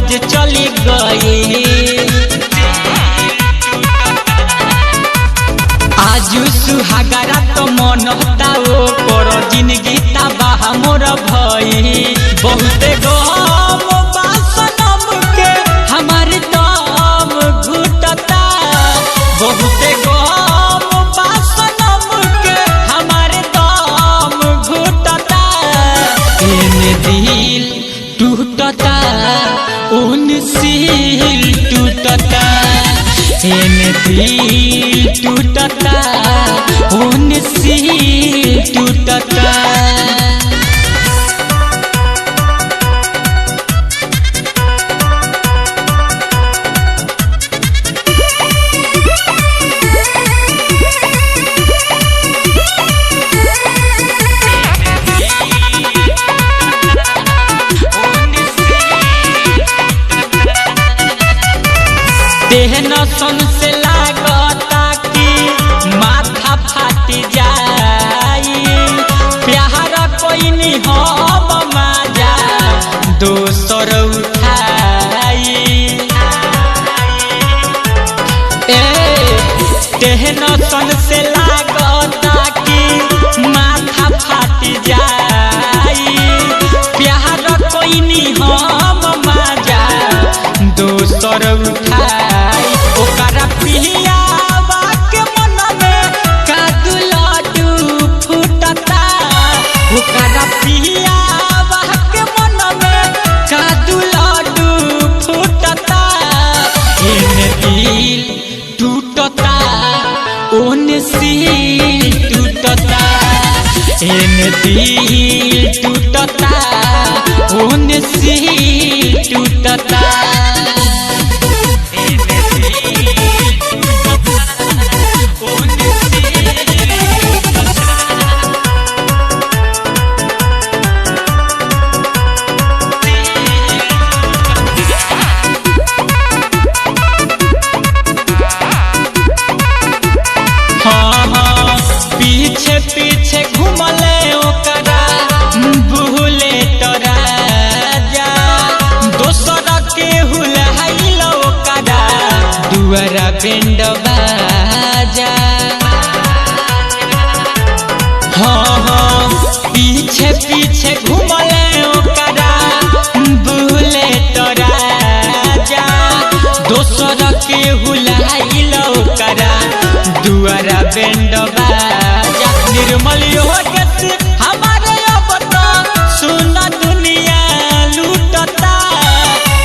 रोज चली गई। आजू सुहागरा तो मन होता ओ कर जिंदगी तबाह मोर भई। बहुते गम बासनम के हमारे दम घुटता। बहुते गम बासनम के हमारे दम घुटता। एने दिल टूटता उन सील टूटता। एने दिल टूटता उन सील टूटता। देहन सन से लागता कि माथा फाट जाई। प्यार कोई नहीं हम माजा दोसर उठाई। देहन सन से लागता कि माथा फाट जाई। प्यार कोई नहीं हम माजा दोसर उठाई। ओकरा पियावा के मन में कादू लड्डू फूटता। ओकरा पियावा के मन में कादू लड्डू फूटता। एने दिल टूटता ओने सील टूटता। एने दिल टूटता ओने सील टूटता। पीछे पीछे घूमले ओकरा भूले राजा। दोसर के हुलहाइल ओकरा दुआरा बेंड बाजा। पीछे पीछे घूमले ओकरा भूले राजा। दोसर के हुलहाइल ओकरा दुआरा बेंड बाजा। निर्मल योगेश हमारे अब तो सुन दुनिया लूटता।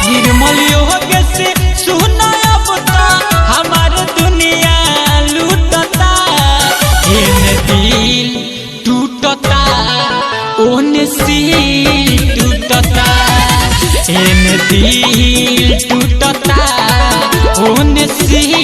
निर्मल योगेश सुन अब तो हमारे दुनिया लूटता। एने दिल टूटता ओने सील टूटता। एने दिल टूटता ओने सील